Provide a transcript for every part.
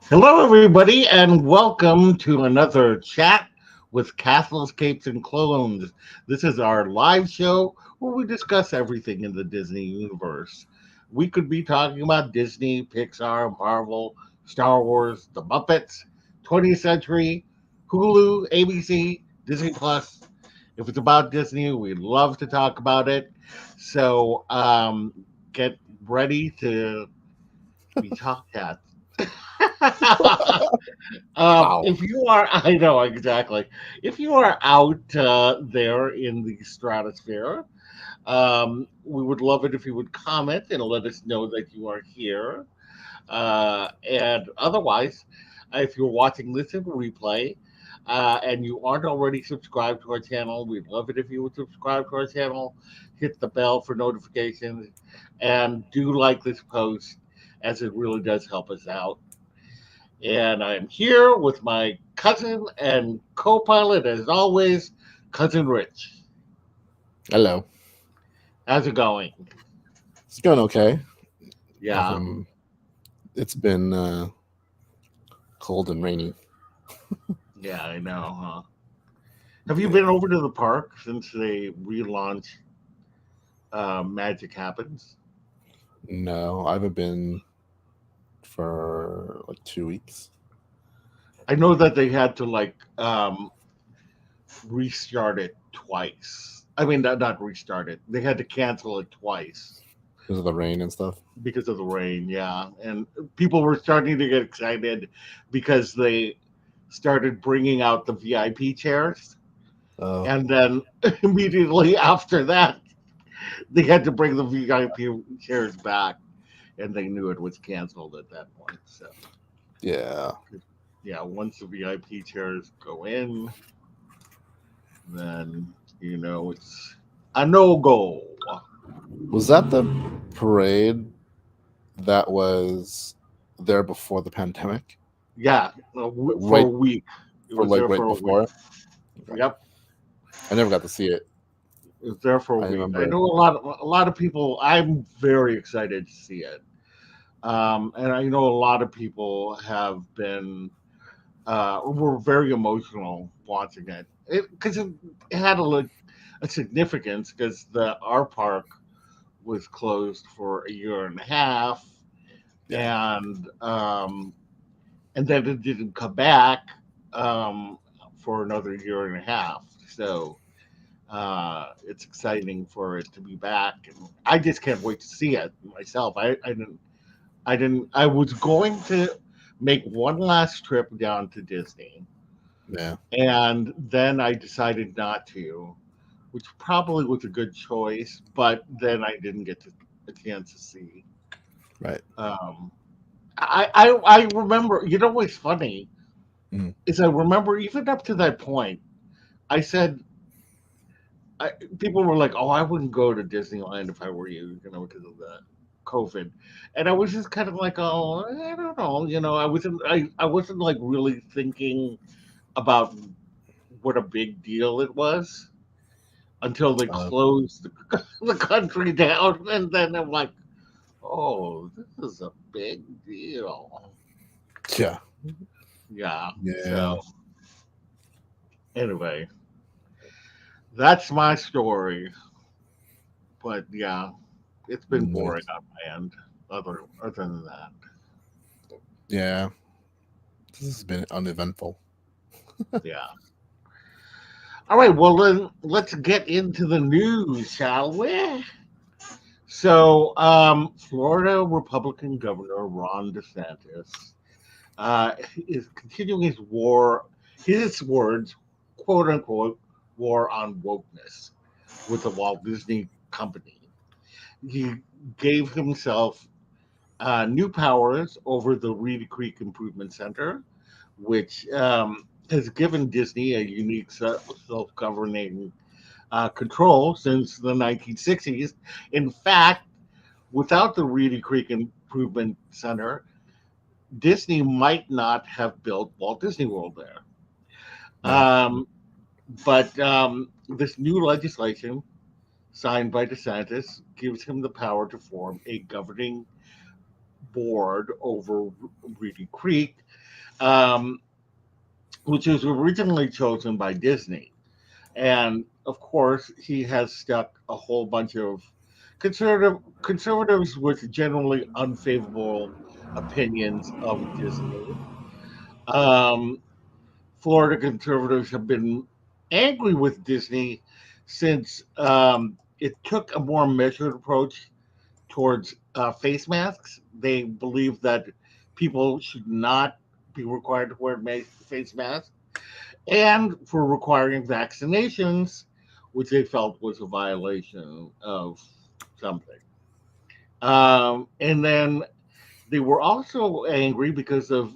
Hello, everybody, and welcome to another chat with Castles, Capes, and Clones. This is our live show where we discuss everything in the Disney universe. We could be talking about Disney, Pixar, Marvel, Star Wars, the Muppets, 20th Century, Hulu, ABC, Disney Plus. If it's about Disney, we love to talk about it. So get ready to be talked at. Wow. If you are, I know exactly. If you are out there in the stratosphere, we would love it if you would comment and let us know that you are here. And otherwise, if you're watching this in replay and you aren't already subscribed to our channel, we'd love it if you would subscribe to our channel, hit the bell for notifications, and do like this post as it really does help us out. And I'm here with my cousin and co pilot, as always, Cousin Rich. Hello. How's it going? It's going okay. Yeah, Um, it's been cold and rainy. yeah, I know, huh? Have you been over to the park since they relaunched Magic Happens? No, I haven't been for like 2 weeks. I know that they had to restart it twice. I mean, not restart it. They had to cancel it twice Because of the rain and stuff. because of the rain. Yeah, and people were starting to get excited because they started bringing out the VIP chairs, Oh, and then immediately after that, they had to bring the VIP chairs back, and they knew it was canceled at that point. So yeah. yeah, once the VIP chairs go in, then it's a no go. Was that the parade that was there before the pandemic? Yeah, for a Right week. It for was like there right for a week. before? Okay. Yep, I never got to see it. it was there for a I week. I remember. know a lot of people. I'm very excited to see it, and I know a lot of people have been were very emotional watching it because it had a significance because the our park was closed for a year and a half, Yeah. and and then it didn't come back um, for another year and a half. So it's exciting for it to be back, and I just can't wait to see it myself. I was going to make one last trip down to Disney, Yeah. and then I decided not to, which probably was a good choice. But then I didn't get a chance to see. Right. Um, I remember. You know what's funny Mhm. is I remember even up to that point, I said people were like, "Oh, I wouldn't go to Disneyland if I were you," because of the COVID. And I was just kind of like, "Oh, I don't know," I wasn't like really thinking about what a big deal it was until they Uh, closed the country down, and then I'm like, "Oh, this is a big deal." yeah. Yeah. Yeah. So anyway, that's my story. But yeah, it's been boring Nice. on my end. Other than that, Yeah. This has been uneventful. yeah. All right. Well, then let's get into the news, shall we? So, Florida Republican Governor Ron DeSantis is continuing his words, quote unquote, war on wokeness with the Walt Disney Company. He gave himself new powers over the Reedy Creek Improvement Center, which has given Disney a unique self governing control since the 1960s. In fact, without the Reedy Creek Improvement Center, Disney might not have built Walt Disney World there. Yeah. But this new legislation signed by DeSantis gives him the power to form a governing board over Reedy Creek, um, which was originally chosen by Disney. And of course, he has stuck a whole bunch of conservatives with generally unfavorable opinions of Disney. Um, Florida conservatives have been angry with Disney since it took a more measured approach towards face masks. They believe that people should not be required to wear face masks, and for requiring vaccinations, which they felt was a violation of something. And then they were also angry because of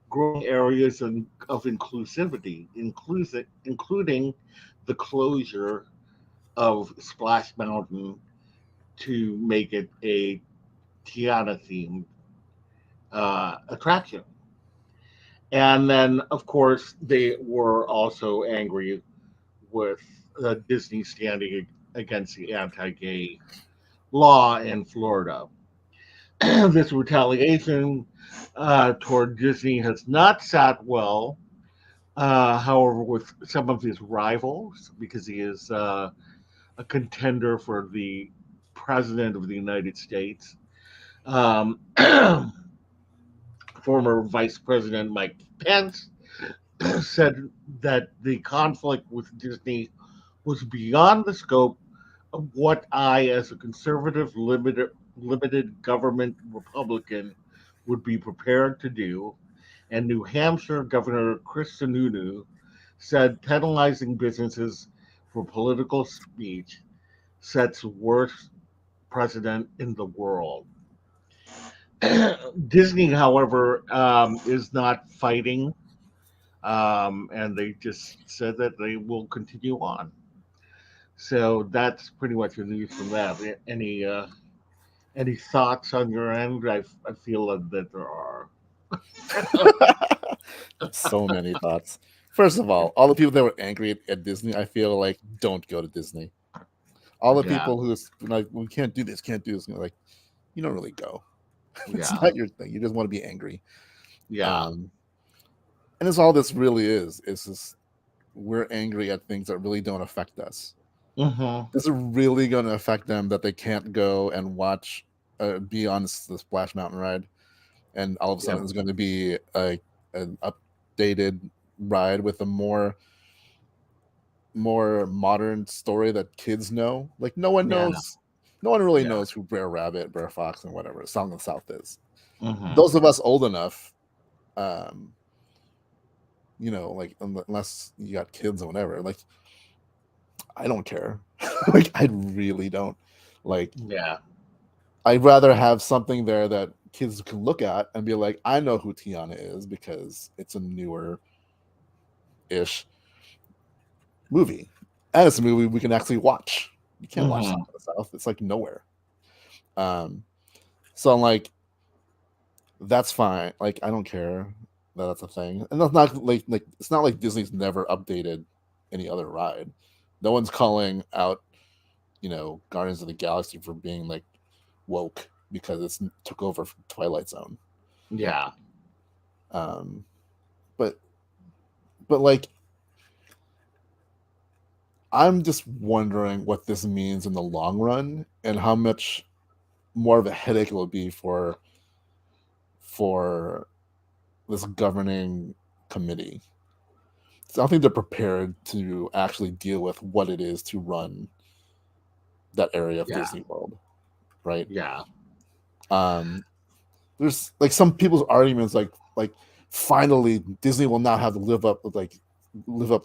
growing areas of inclusivity, including the closure of Splash Mountain to make it a Tiana themed attraction. And then, of course, they were also angry with Disney standing against the anti gay law in Florida. This retaliation toward Disney has not sat well, however, with some of his rivals, because he is a contender for the president of the United States. Um, Former Vice President Mike Pence said that the conflict with Disney was beyond the scope of what I, as a conservative, limited government Republican, would be prepared to do. And New Hampshire Governor Chris Sununu said penalizing businesses for political speech sets worst precedent in the world. Disney, however, is not fighting, and they just said that they will continue on. So that's pretty much the news from that. Any thoughts on your end? I feel that there are. So many thoughts. First of all the people that were angry at Disney, I feel like don't go to Disney. All the Yeah, people who's like, we can't do this, can't do this, like, you don't really go. It's yeah, not your thing. You just want to be angry. yeah. Um, and it's all this really is. It's just we're angry at things that really don't affect us. Mm-hmm. Is it really going to affect them that they can't go and watch, be on the Splash Mountain ride, and all of a sudden Yep. it's going to be an updated ride with a more modern story that kids know? Like no one Yeah, knows, no one really yeah. knows who Brer Rabbit, Brer Fox, and whatever Song of the South is. Mm-hmm. Those of us old enough, um, like unless you got kids or whatever, like I don't care. Like I really don't. Like Yeah, I'd rather have something there that kids can look at and be like, I know who Tiana is because it's a newer ish movie. And it's a movie we can actually watch. You can't watch mm-hmm. Song of the South. It's like nowhere. Um, so I'm like, that's fine. Like I don't care that that's a thing. And that's not like it's not like Disney's never updated any other ride. No one's calling out, Guardians of the Galaxy for being like woke because it's took over from Twilight Zone. Yeah, Um, but like I'm just wondering what this means in the long run and how much more of a headache it will be for this governing committee. So I don't think they're prepared to actually deal with what it is to run that area of yeah, Disney World, right? yeah, Um, there's like some people's arguments like finally Disney will not have to live up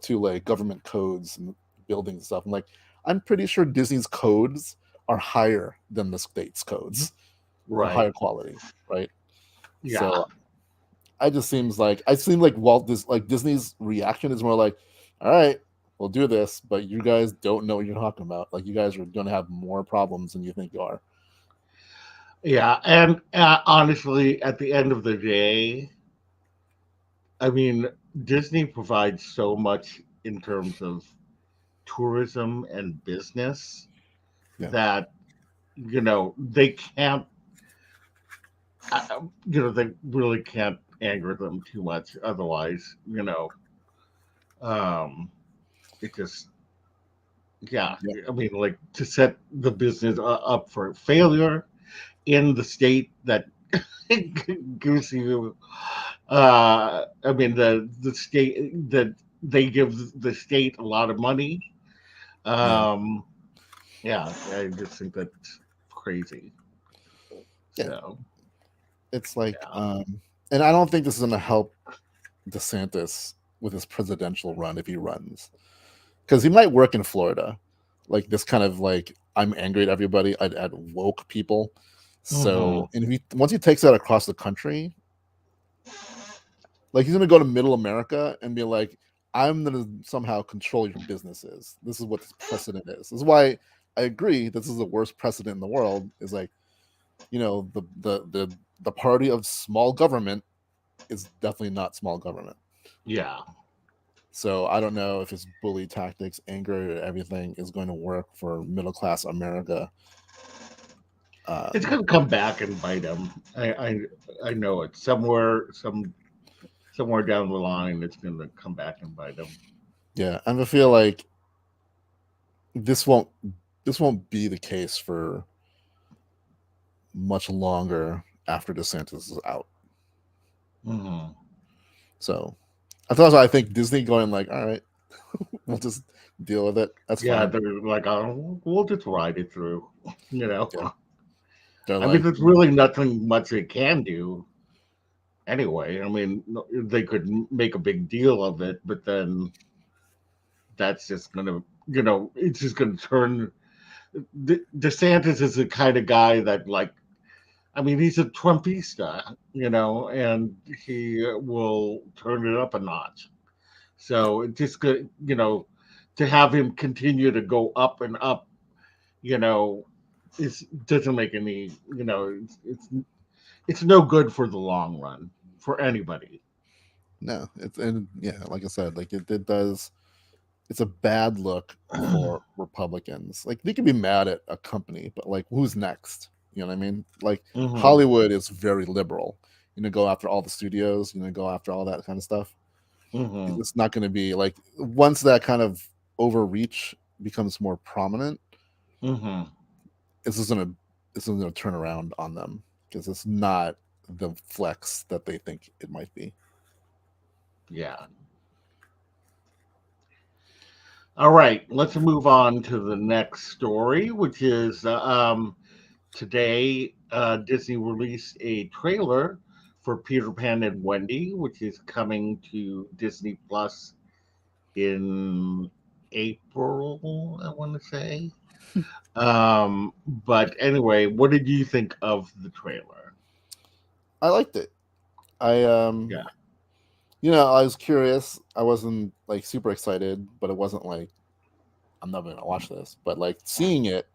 to like government codes and buildings and stuff. I'm like, I'm pretty sure Disney's codes are higher than the state's codes or right. higher quality, right? Yeah, So I seem like Disney's reaction is more like, all right, we'll do this, but you guys don't know what you're talking about. Like you guys are going to have more problems than you think you are. yeah. And honestly, at the end of the day, I mean, Disney provides so much in terms of tourism and business Yeah. that they can't they really can't anger them too much. Otherwise, um, it just, yeah. Yeah, I mean, like to set the business up for failure in the state that gives you, I mean, the state that they give the state a lot of money. yeah, Um, yeah, I just think that's crazy. yeah. So, It's like, yeah. and I don't think this is going to help DeSantis with his presidential run if he runs, because he might work in Florida, like this kind of like I'm angry at everybody, at woke people. Hmm. So, and if he once he takes that across the country, like he's gonna go to Middle America and be like, I'm gonna somehow control your businesses. This is what this precedent is. This is why I agree this is the worst precedent in the world. Is like, the party of small government is definitely not small government. Yeah. So I don't know if his bully tactics, anger, everything is going to work for middle class America. It's Um, gonna come back and bite him. I know it. Somewhere down the line, it's gonna come back and bite him. yeah, and I feel like this won't this won't be the case for much longer after DeSantis is out. Hmm. So I think Disney going like, all right, we'll just deal with it. That's Yeah, fine. they're like, oh, we'll just ride it through. You know, Yeah, they're I mean, like, there's really nothing much they can do anyway. I mean, they could make a big deal of it, but then that's just gonna, it's just gonna turn. DeSantis is the kind of guy that, like, I mean, he's a Trumpista, and he will turn it up a notch. So it just good, to have him continue to go up and up, you know, is doesn't make any, it's no good for the long run for anybody. no, it's and yeah, like I said, like it does. It's a bad look for Republicans. Like they can be mad at a company, but like who's next? You know what I mean? Like Hmm. Hollywood is very liberal. Go after all the studios. Go after all that kind of stuff. Hmm. It's not going to be like once that kind of overreach becomes more prominent, Hmm. it's just gonna turn around on them because it's not the flex that they think it might be. Yeah. All right. Let's move on to the next story, which is today, Disney released a trailer for Peter Pan and Wendy, which is coming to Disney Plus in April, I want to say. But anyway, what did you think of the trailer? I liked it. I Yeah. I was curious. I wasn't like super excited, but it wasn't like I'm never gonna watch this. But like seeing it,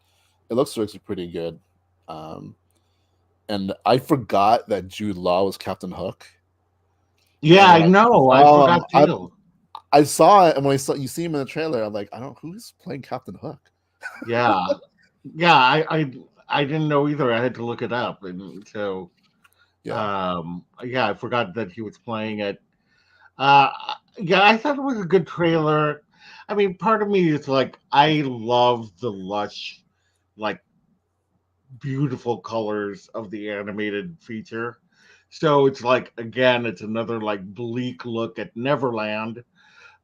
it looks actually pretty good. Um, and I forgot that Jude Law was Captain Hook. Yeah, And I when I know. I saw him, forgot too. I saw it, and when I saw you see him in the trailer, I'm like, I don't who's playing Captain Hook. Yeah. Yeah, I didn't know either. I had to look it up. And so Yeah, yeah, I forgot that he was playing it. Uh yeah, I thought it was a good trailer. I mean, part of me is like I love the lush, like beautiful colors of the animated feature. So it's like again, it's another like bleak look at Neverland.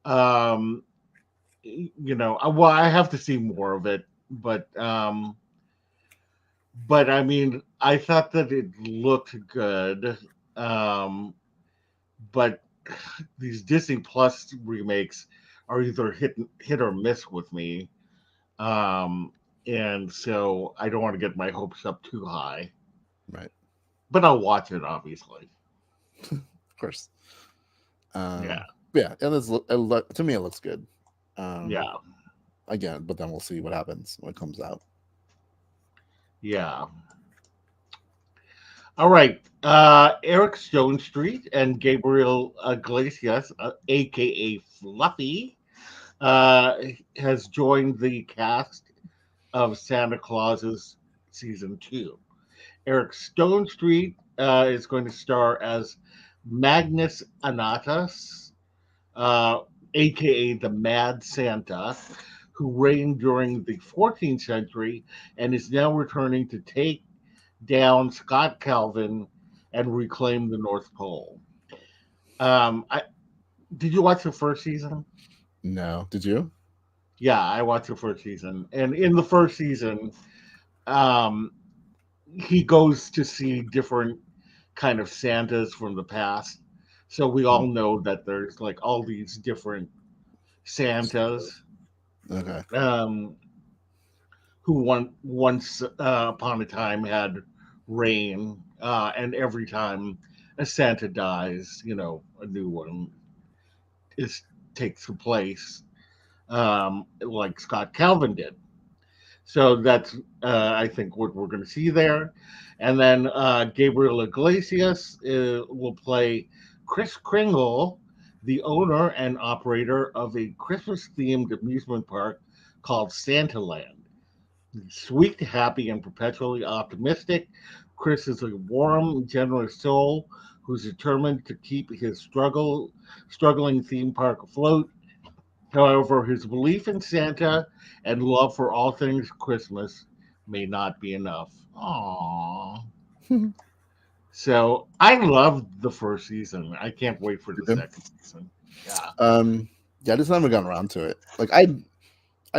Um, well, I have to see more of it, but I mean, I thought that it looked good. Um, but these Disney Plus remakes are either hit or miss with me. Um, and so I don't want to get my hopes up too high. right. But I'll watch it, obviously. Of course. Yeah, Yeah, and to me it looks good. Um, yeah, again, but then we'll see what happens when it comes out. yeah. All right. Eric Stone Street and Gabriel Iglesias, aka Fluffy, uh, has joined the cast of Santa Claus's season 2. Eric Stone Street is going to star as Magnus Anatas, uh, aka the Mad Santa, who reigned during the 14th century and is now returning to take down Scott Calvin and reclaim the North Pole. I Did you watch the first season? No, did you? Yeah, I watched the first season, and in the first season, um, he goes to see different kind of Santas from the past. So we all know that there's like all these different Santas, Okay. um, who once upon a time had rain, and every time a Santa dies, a new one is takes place, like Scott Calvin did. So that's, I think, what we're going to see there. And then Gabriel Iglesias will play Chris Kringle, the owner and operator of a Christmas themed amusement park called Santaland. Sweet, happy, and perpetually optimistic, Chris is a warm, generous soul who's determined to keep his struggling theme park afloat. However, his belief in Santa and love for all things Christmas may not be enough. Aww. So I loved the first season. I can't wait for the second season. Yeah. Yeah, I just haven't gotten around to it. Like I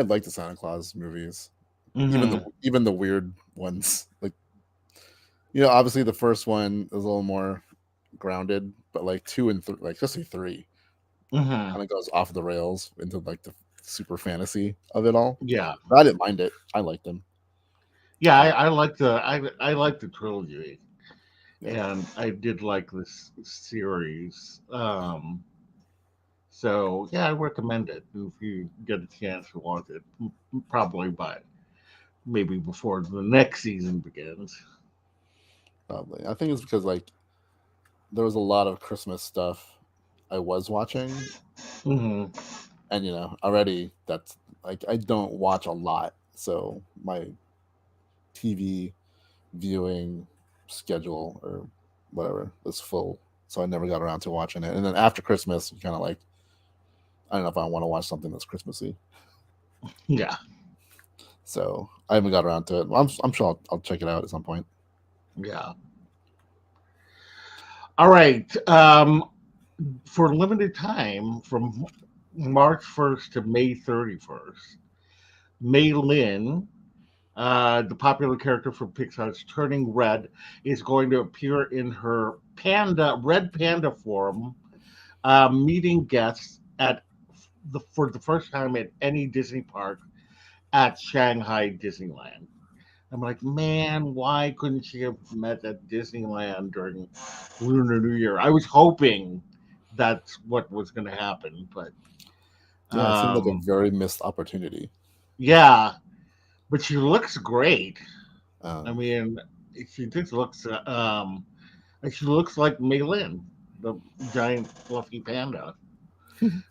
like the Santa Claus movies, Mm-hmm. even the weird ones. Like obviously the first one is a little more grounded, but like two and three, like especially three, Mm-hmm. kind of goes off the rails into like the super fantasy of it all. Yeah. But I didn't mind it. I liked them. Yeah. Uh, I like the trilogy, yeah, and I did like this series. So yeah, I recommend it if you get a chance to watch it. Probably by maybe before the next season begins. probably. I think it's because like there was a lot of Christmas stuff I was watching, Hmm. and already that's like I don't watch a lot, so my TV viewing schedule or whatever was full, so I never got around to watching it. And then after Christmas, kind of like I don't know if I want to watch something that's Christmassy, Yeah, so I haven't got around to it. I'm sure I'll check it out at some point. yeah. All right. For limited time, from March 1st to May 31st, Mei Lin, the popular character from Pixar's Turning Red, is going to appear in her red panda form, meeting guests at for the first time at any Disney park at Shanghai Disneyland. I'm like, man, why couldn't she have met at Disneyland during Lunar New Year? I was hoping that's what was going to happen, but Yeah, it seemed like a um, very missed opportunity. yeah, but she looks great. I Um, mean, she just looks, like she looks like Maylin, the giant fluffy panda.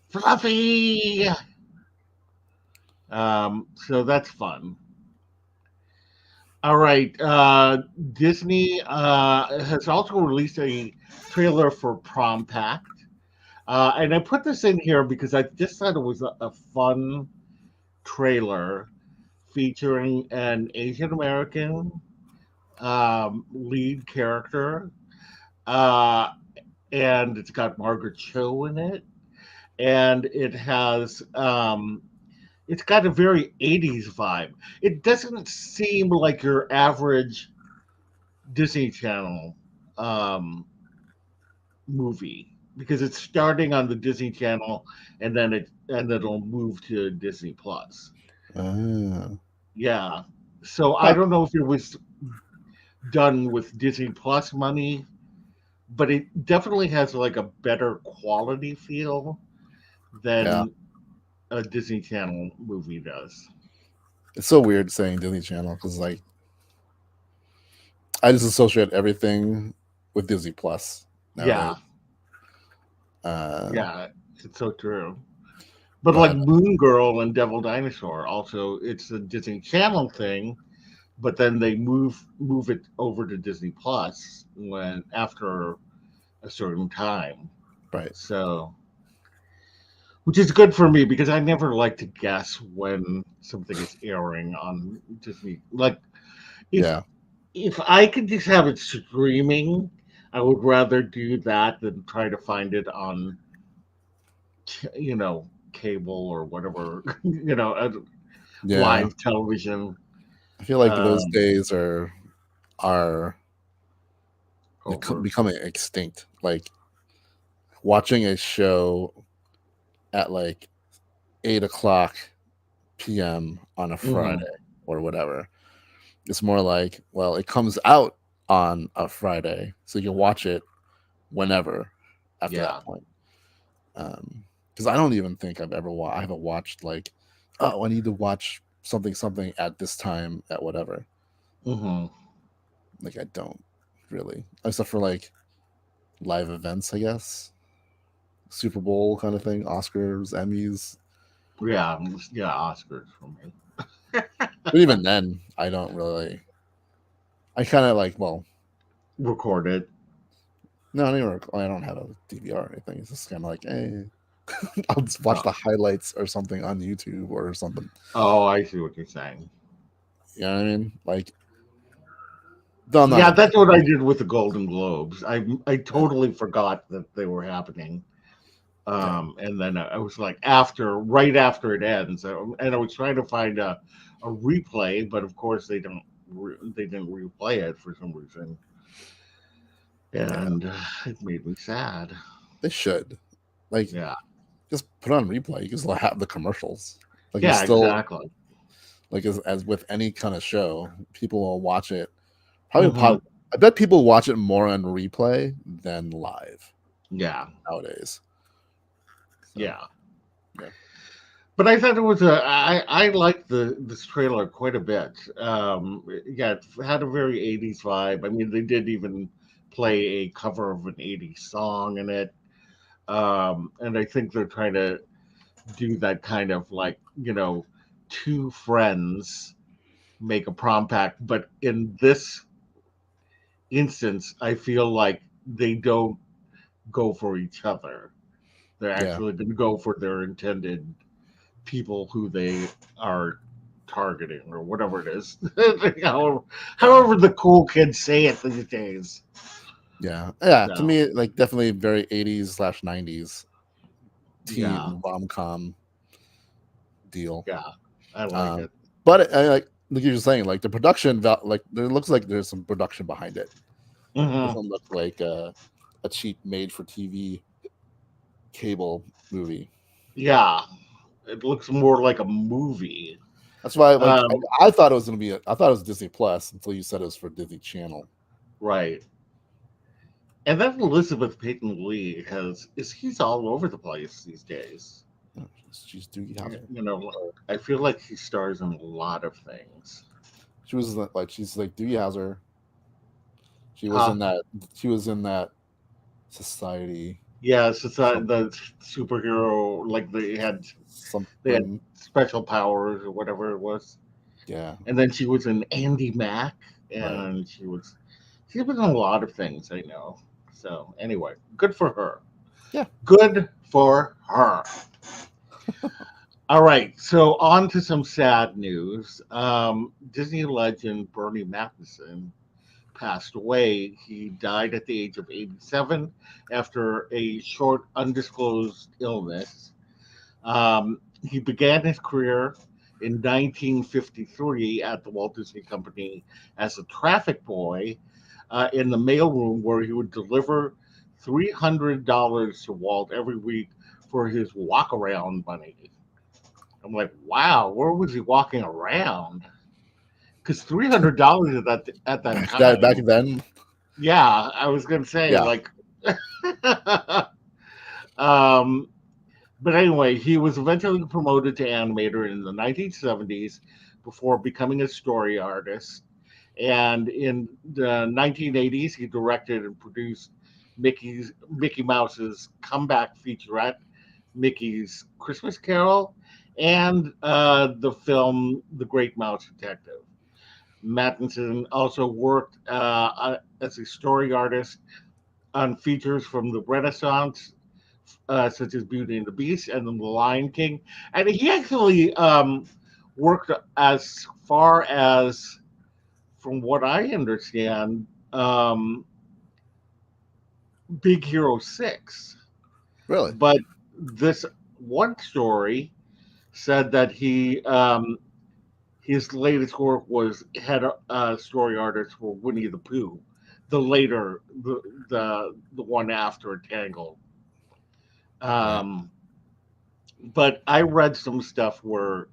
Fluffy. So that's fun. All right. Disney has also released a trailer for Prom Pact. And I put this in here because I just thought it was a fun trailer featuring an Asian American lead character. Uh, and it's got Margaret Cho in it. And it's got a very 80s vibe. It doesn't seem like your average Disney Channel um, movie because it's starting on the Disney Channel and then it'll move to Disney Plus. uh, Yeah. So I huh, don't know if it was done with Disney Plus money, but it definitely has like a better quality feel yeah, than a Disney Channel movie does. it's so weird saying Disney Channel because like I just associate everything with Disney Plus nowadays. Yeah. Uh, Yeah. It's so true. But like but Moon Girl and Devil Dinosaur, also it's a Disney Channel thing, but then they move it over to Disney Plus when after a certain time. Right. So, which is good for me because I never like to guess when something is airing on Disney. Like if Yeah. if I could just have it streaming, I would rather do that than try to find it on cable or whatever, Yeah. live television. I feel like those Um, days are over. becoming extinct. Like watching a show at like 8 o'clock p.m. on a Friday Hmm. or whatever. It's more like, well, it comes out on a Friday, so you can watch it whenever after that Yeah. point. Because I don't even think I haven't watched like, oh, I need to watch something at this time at whatever. Hmm. Like I don't really, except for like live events, I guess. Super Bowl kind of thing, Oscars, Emmys. Yeah. Yeah. Oscars for me. But even then, I don't really. I kind of like, well, Recorded. no, I don't have a DVR or anything. It's just kind of like, hey, I'll just watch Oh, the highlights or something on YouTube or something. oh, I see what you're saying. You know what I mean? Like, though I'm not Yeah, a that's what I did with the Golden Globes. I totally forgot that they were happening. yeah, And then I was like, right after it ends, and I was trying to find a replay, but of course they didn't replay it for some reason, yeah. and it made me sad. They should like Yeah, just put on replay because they'll have the commercials. Like you yeah, still exactly. like as with any kind of show, people will watch it. Probably, Hmm. I bet people watch it more on replay than live Yeah, nowadays. So yeah. yeah, But I thought it was I liked this trailer quite a bit. Yeah, it had a very '80s vibe. I mean, they did even play a cover of an '80s song in it. And I think they're trying to do that kind of like, two friends make a prom pact. But in this instance, I feel like they don't go for each other. They're yeah, actually going to go for their intended people who they are targeting or whatever it is. however, yeah, however the cool kids say it these days. yeah. To So me, like definitely very 80s/90s yeah, teen rom com deal. yeah, I like Um, it. but like you were saying, like the production, like there looks like there's some production behind it. Hmm. Doesn't look like a cheap made for TV cable movie. Yeah, it looks more like a movie. That's why, like, Um, I thought it was gonna be. I thought it was Disney Plus until you said it was for Disney Channel. right. And then Elizabeth Peyton Lee is he's all over the place these days. Oh, she's Doogie Howser. I feel like he stars in a lot of things. She was like, she's like Doogie Howser. She was Huh? in that. She was in that Society Yes, it's some the superhero. Like they had something. special powers or whatever it was. Yeah, And then she was in Andy Mack, right. and she's been in a lot of things. I know. So anyway, good for her. Yeah, Good for her. All right, so on to some sad news. Disney legend Bernie Matheson passed away. He died at the age of 87 after a short, undisclosed illness. He began his career in 1953 at the Walt Disney Company as a traffic boy in the mailroom, where he would deliver $300 to Walt every week for his walk around money. I'm like, wow, where was he walking around? Because $300 at that back time, then. yeah, I was gonna say Yeah, like, um, but anyway, he was eventually promoted to animator in the 1970s before becoming a story artist. And in the 1980s, he directed and produced Mickey Mouse's comeback featurette, Mickey's Christmas Carol, and the film The Great Mouse Detective. Mattinson also worked as a story artist on features from the Renaissance, such as Beauty and the Beast and The Lion King. And he actually worked as far as, from what I understand, Big Hero 6. Really? But this one story said that his latest work was head story artist for Winnie the Pooh, the later the one after Tangled. Right. But I read some stuff where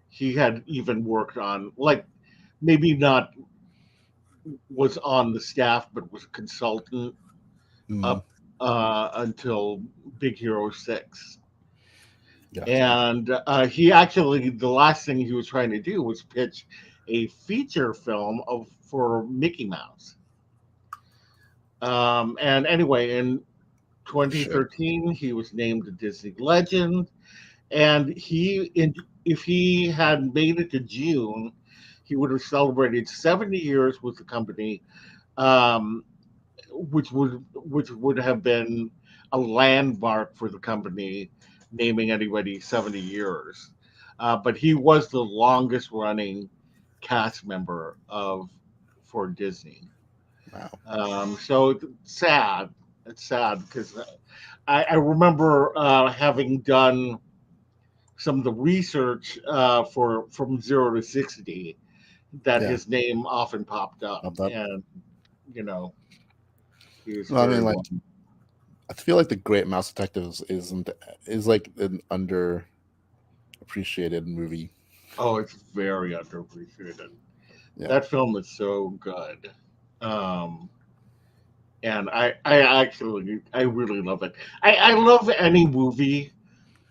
he had even worked on, like, maybe not was on the staff but was a consultant Mm, up until Big Hero 6. gotcha. And he actually, the last thing he was trying to do was pitch a feature film for Mickey Mouse. And anyway, in Shit. 2013, he was named a Disney legend. And if he had made it to June, he would have celebrated 70 years with the company, um, which would have been a landmark for the company, naming anybody 70 years. But he was the longest running cast member of for Disney. Wow. So it's sad. It's sad because I remember having done some of the research for from 0 to 60 that Yeah. his name often popped up, Love that. and you know he was Well, I very mean, like, well. I feel like the Great Mouse Detectives is like an underappreciated movie. Oh, it's very underappreciated. Yeah. That film is so good. Um, and I really love it. I love any movie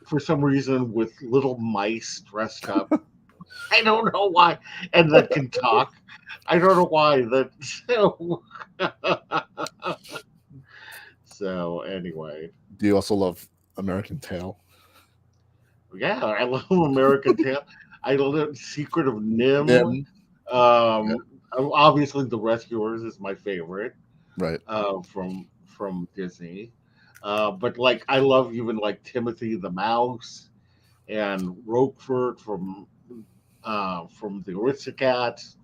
for some reason with little mice dressed up. I don't know why, and that can talk. I don't know why that. So, so anyway, Do you also love American Tail? yeah, I love American Tail. I love Secret of Nim. Nim. Yeah. Obviously, The Rescuers is my favorite Right. from Disney. But like, I love even like Timothy the Mouse and Roquefort from the Aristocats.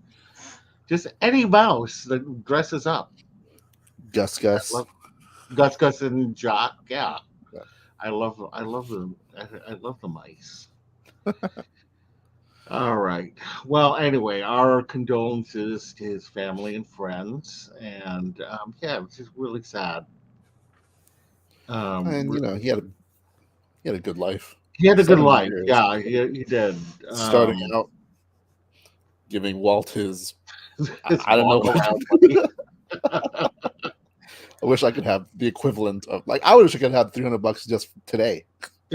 Just any mouse that dresses up. Gus I Gus. love Gus Gus and Jock. Yeah, Yeah. I love the mice. All right. Well, anyway, our condolences to his family and friends, and yeah, it's just really sad. And Re- he had a good life. he had a good 70 life. years. Yeah, he did. Starting out giving Walt his His I don't know. walk around money. I wish I could have the equivalent of like I wish I could have $300 just today.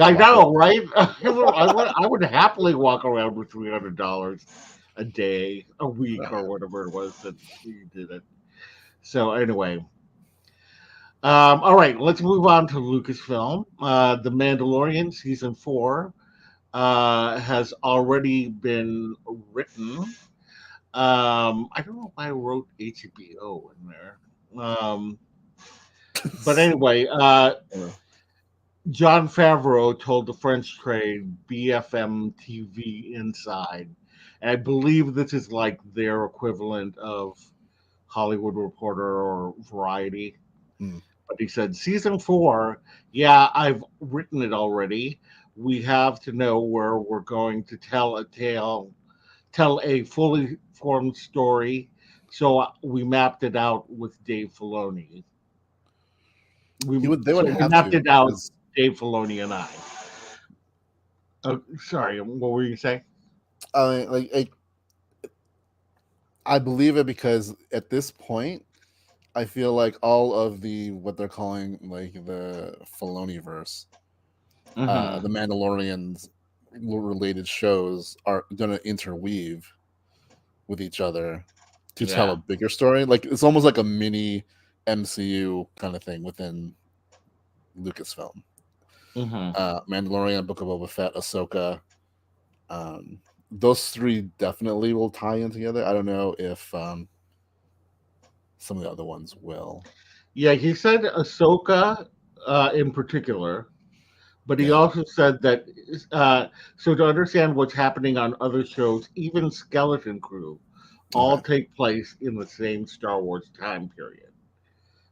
I Walk know, around. right? I would happily walk around with $300 a day, a week, or whatever it was that he did it. So anyway, all right, let's move on to Lucasfilm. The Mandalorian Season 4 has already been written. I don't know why I wrote HBO in there. But anyway, John Favreau told the French trade BFM TV Inside, and I believe this is like their equivalent of Hollywood Reporter or Variety. Hmm. But he said, Season 4, yeah, I've written it already. We have to know where we're going to tell a fully formed story. So we mapped it out with Dave Filoni. They would So we have mapped to it out, because Dave Filoni and I. Sorry, what were you saying? I believe it because at this point I feel like all of the what they're calling like the Filoniverse, Mm-hmm. the Mandalorians related shows are going to interweave with each other to tell a Yeah. bigger story. Like it's almost like a mini MCU kind of thing within Lucasfilm. Mm-hmm. Mandalorian, Book of Boba Fett, Ahsoka, um, those three definitely will tie in together. I don't know if some of the other ones will. Yeah, he said Ahsoka in particular, but he Yeah. also said that so to understand what's happening on other shows, even Skeleton Crew, all Okay. take place in the same Star Wars time period.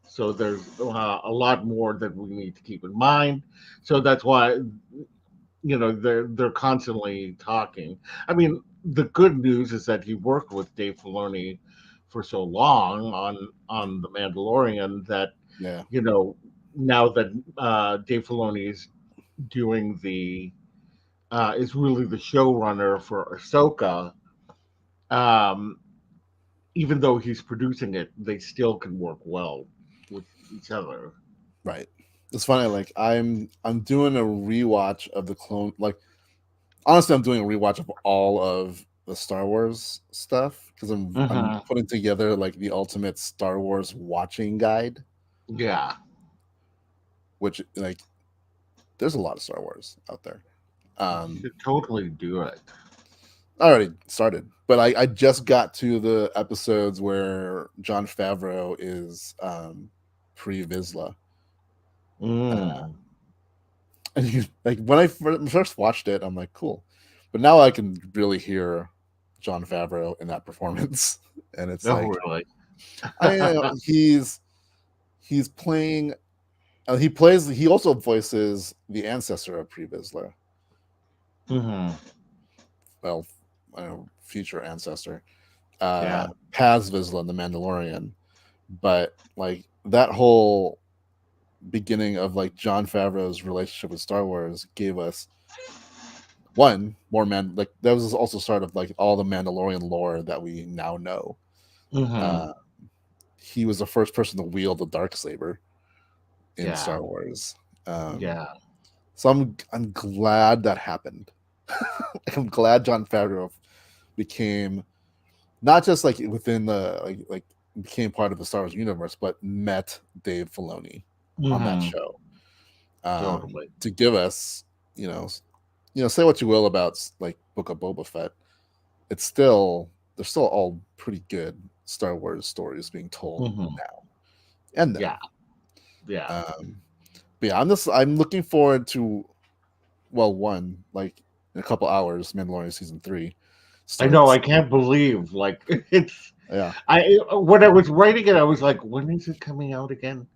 So there's a lot more that we need to keep in mind. So that's why they're constantly talking. I mean, the good news is that he worked with Dave Filoni for so long on the Mandalorian that Yeah. you know now that Dave Filoni is doing the is really the showrunner for Ahsoka. Um, Even though he's producing it, they still can work well with each other. Right. It's funny. Like I'm doing a rewatch of the clone. Like honestly, I'm doing a rewatch of all of the Star Wars stuff because I'm Hmm. putting together like the ultimate Star Wars watching guide. Yeah, Which like there's a lot of Star Wars out there. you Um, should totally do it. I already started, but I just got to the episodes where John Favreau is pre Vizsla. Mm. And like when I first watched it, I'm like, cool. But now I can really hear John Favreau in that performance, and it's Oh, like, really? he's playing. He also voices the ancestor of Pre Vizsla. Hmm. Well, I don't know, future ancestor. Yeah. Paz Vizsla in the Mandalorian, but like that whole beginning of like John Favreau's relationship with Star Wars gave us one more man. Like that was also start of like all the Mandalorian lore that we now know. Hmm. Uh, he was the first person to wield the dark saber in Yeah. Star Wars. Um, Yeah. so I'm glad that happened. I'm glad John Favreau became not just like within the like became part of the Star Wars universe, but met Dave Filoni on that Hmm. show Totally. to give us, you know, say what you will about like Book of Boba Fett, it's still they're still all pretty good Star Wars stories being told Hmm. now and then. Yeah. Yeah. Um, but yeah, I'm looking forward to one like in a couple hours, Mandalorian season 3 I know. starts. I can't believe like it's. Yeah, I when I was writing it, I was like, when is it coming out again?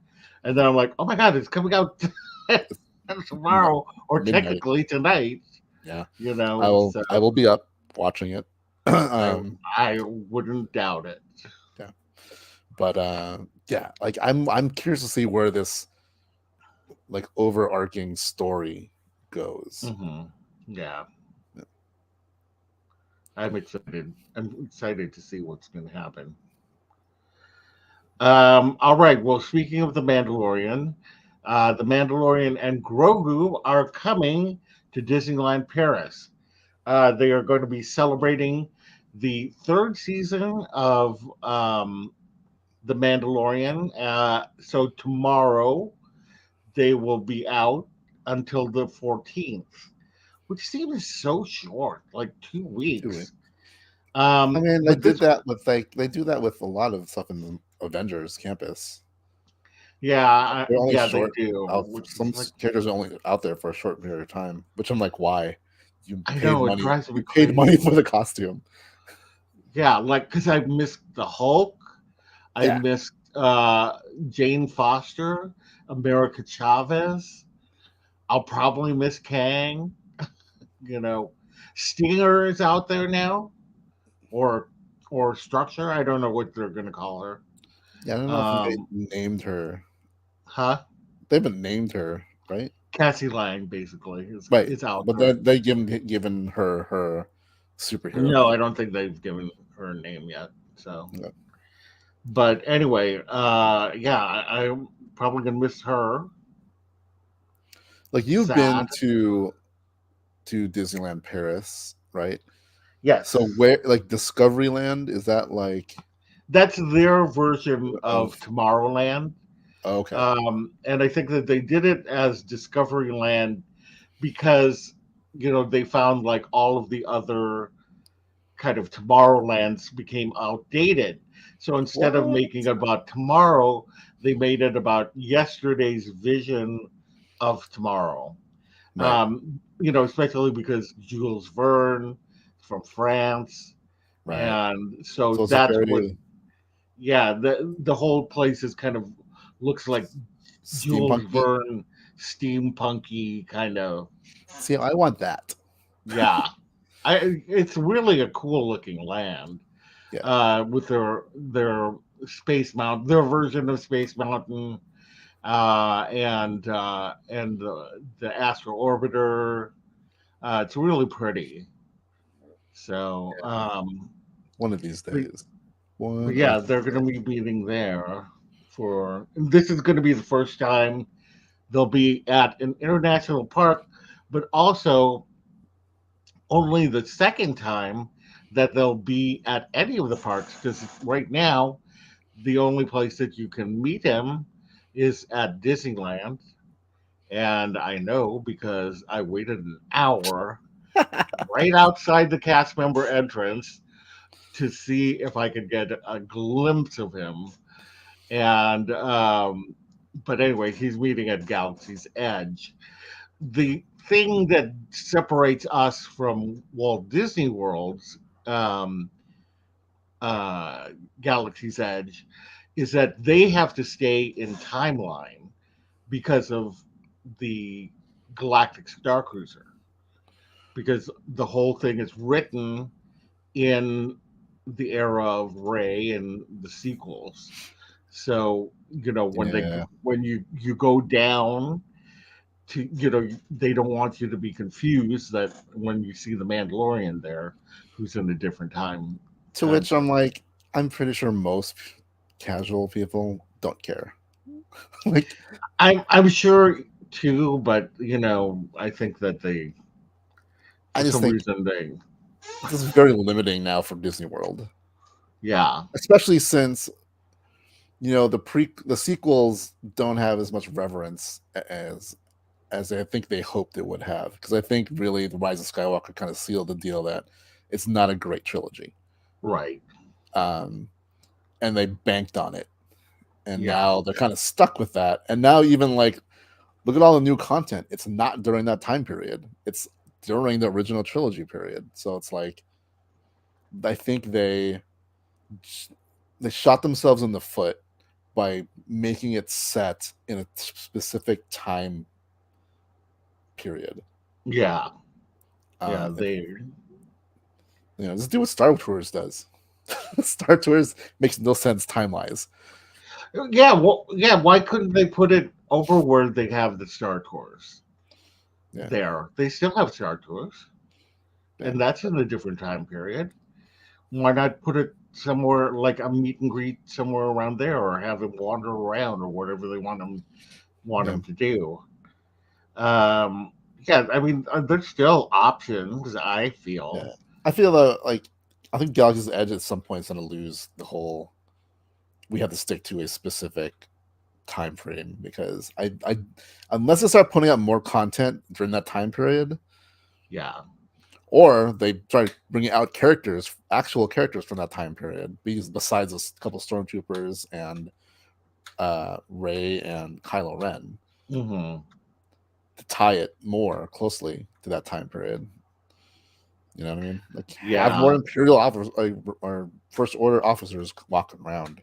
And then I'm like, oh my god, it's coming out m- tomorrow or midnight. technically tonight. Yeah, So I will be up watching it. I um, I wouldn't doubt it. yeah, but yeah, like I'm curious to see where this like overarching story goes. Hmm. Yeah, Yeah. I'm excited. I'm excited to see what's going to happen. All right. Well, speaking of the Mandalorian and Grogu are coming to Disneyland Paris. They are going to be celebrating the third season of the Mandalorian. So tomorrow they will be out until the 14th, which seems so short, like 2 weeks. I mean, But this, they do that with a lot of stuff in the Avengers campus. yeah, They're only yeah, they short do, out. which Some is like, characters are only out there for a short period of time, which I'm like, why? You I paid know it money. drives me You paid money for crazy. the costume. Yeah, like because I missed the Hulk, I Yeah, missed Jane Foster, America Chavez. I'll probably miss Kang. You know, Stinger is out there now, or Structure. I don't know what they're gonna call her. yeah. I don't know if they Um, named her. huh? They haven't named her, right? Cassie Lang basically Right, is out but there. they given her superhero No, I name. don't think they've given her a name yet. So, Yeah. but anyway, yeah, I'm probably gonna miss her. Like you've been Sad. to Disneyland Paris, right? So Yes, where like Discoveryland is that like that's their version of of Tomorrowland. okay. And I think that they did it as Discoveryland because they found like all of the other kind of Tomorrowlands became outdated. So instead of What? making it about tomorrow, they made it about yesterday's vision of tomorrow. Right. Especially because Jules Verne from France, Right. and so So it's a that's what. very Yeah, the whole place is kind of looks like Jules steampunky. Verne, steampunky kind of. See, I want that. Yeah, it's really a cool looking land. Yeah. With their Space Mountain, their version of Space Mountain, and the Astro Orbiter. It's really pretty. So, One of these but, days. but One yeah, of they're these going to be days. meeting there for. This is going to be the first time they'll be at an international park, but also only the second time that they'll be at any of the parks. Because right now, the only place that you can meet him is at Disneyland. And I know because I waited an hour right outside the cast member entrance to see if I could get a glimpse of him. And but anyway, he's meeting at Galaxy's Edge. The thing that separates us from Walt Disney World's um, uh, Galaxy's Edge is that they have to stay in timeline because of the Galactic Star Cruiser, because the whole thing is written in the era of Ray and the sequels. So Yeah. when you go down to they don't want you to be confused that when you see the Mandalorian there, who's in a different To time which I'm period. like, I'm pretty sure most casual people don't care. Like, I'm sure too, but I think that they I for just some think reason they this is very limiting now for Disney World, yeah, especially since the sequels don't have as much reverence as I think they hoped it would have. Because I think really the Rise of Skywalker kind of sealed the deal that it's not a great trilogy, right, um, and they banked on it, and yeah, now they're kind of stuck with that. And now even like look at all the new content. It's not during that time period. It's during the original trilogy period. So it's like I think they shot themselves in the foot by making it set in a specific time period. yeah, yeah. And, They just do what Star Tours does. Star Tours makes no sense time wise. yeah, well, yeah. Why couldn't they put it over where they have the Star Tours? Yeah, There, they still have Star Tours, yeah, and that's in a different time period. Why not put it somewhere like a meet and greet somewhere around there, or have him wander around, or whatever they want yeah, him to do? Um, yeah, I mean, there's still options. I yeah. feel. I feel that like I think Galaxy's Edge at some point is going to lose the whole. We have to stick to a specific time frame because I unless they start putting out more content during that time period, Yeah. or they start bringing out actual characters from that time period, besides a couple stormtroopers and Ray and Kylo Ren, Hmm. to tie it more closely to that time period. You know what I mean? Like have more Yeah. Imperial officers or First Order officers walking around.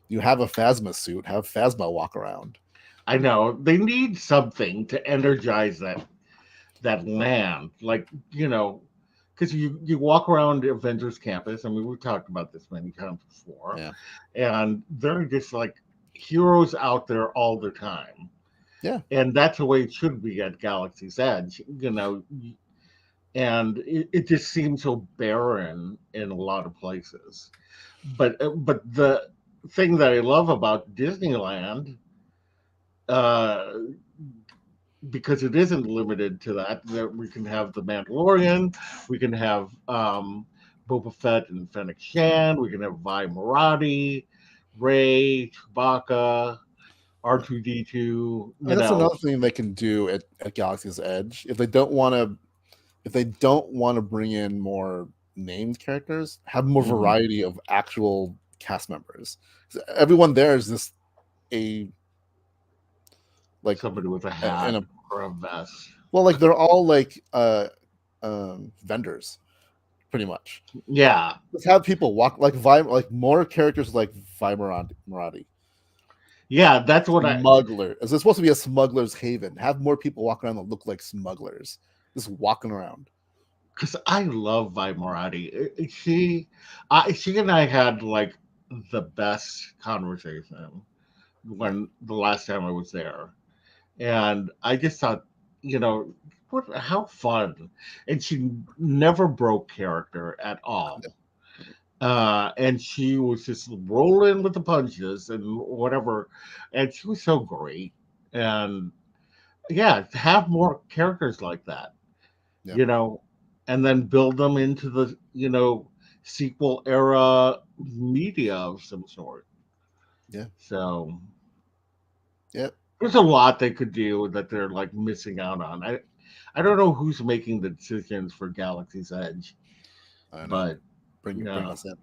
You have a Phasma suit. Have Phasma walk around. I know they need something to energize that land, like because you walk around Avengers Campus. I mean, we've talked about this many times before, Yeah, and they're just like heroes out there all the time, yeah, and that's the way it should be at Galaxy's Edge. And it just seems so barren in a lot of places. But the thing that I love about Disneyland, uh, because it isn't limited to that we can have the Mandalorian, we can have Boba Fett and Fennec Shan, we can have Vi Marati, Ray, Chewbacca, right. R2D2. And that's another thing they can do at Galaxy's Edge if they don't want to bring in more named characters, have more Mhm. variety of actual cast members. Everyone there is just a like Somebody with a in hat a or a vest. well, like they're all like vendors, pretty much. Yeah, Just have people walk like like more characters like Vimerati. yeah, that's what I. Smuggler. Is this supposed to be a smuggler's haven? Have more people walk around that look like smugglers, just walking around. Because I love Vi Morati. She and I had like the best conversation when the last time I was there, and I just thought, you know, how fun, and she never broke character at all. And she was just rolling with the punches and whatever, and she was so great. And yeah, have more characters like that, Yeah, you know, and then build them into the, sequel era media of some sort. yeah, So yeah. there's a lot they could do that they're like missing out on. I don't know who's making the decisions for Galaxy's Edge, I know. but Bring yeah, us in.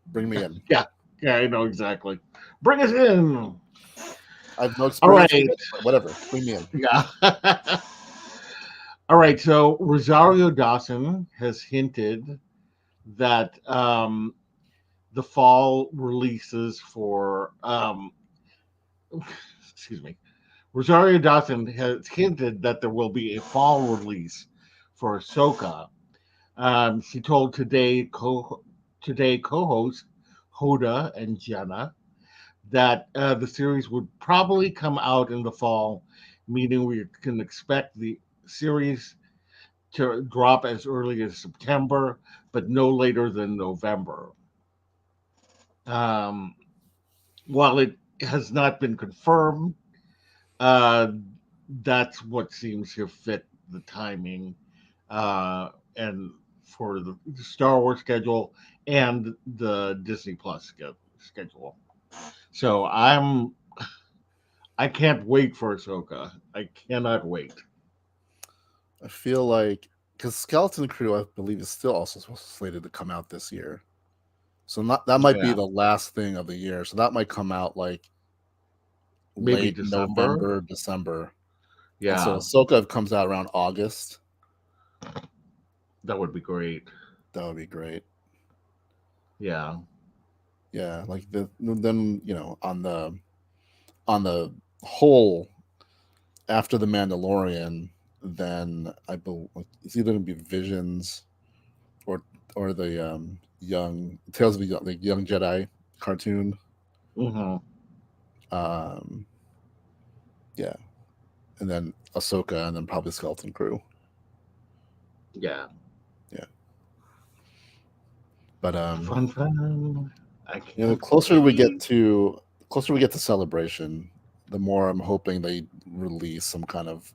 Bring me in. yeah, yeah, I know exactly. Bring us in. I have no All experience with right, it, but whatever. Bring me in. yeah. All right, so Rosario Dawson has hinted that the fall releases for excuse me, Rosario Dawson has hinted that there will be a fall release for Ahsoka. She told Today co-host Hoda and Jenna that the series would probably come out in the fall, meaning we can expect the series to drop as early as September, but no later than November. Um, while it has not been confirmed, uh, that's what seems to fit the timing and for the Star Wars schedule and the Disney Plus schedule. So I can't wait for Ahsoka. I cannot wait. I feel like because Skeleton Crew, I believe, is still also slated to come out this year. So not that might be Yeah, the last thing of the year. So that might come out like maybe late December. November, December. And so Yeah, Ahsoka comes out around August. that would be great. That would be great. Yeah, Yeah, like then on the whole, after the Mandalorian, then I believe it's either gonna be Visions or the young Tales of the Young Jedi cartoon. hmm, Um, yeah, and then Ahsoka, and then probably Skeleton Crew. yeah. Yeah, but Fun, fun. I the can't closer we get wait. to Celebration, the more I'm hoping they release some kind of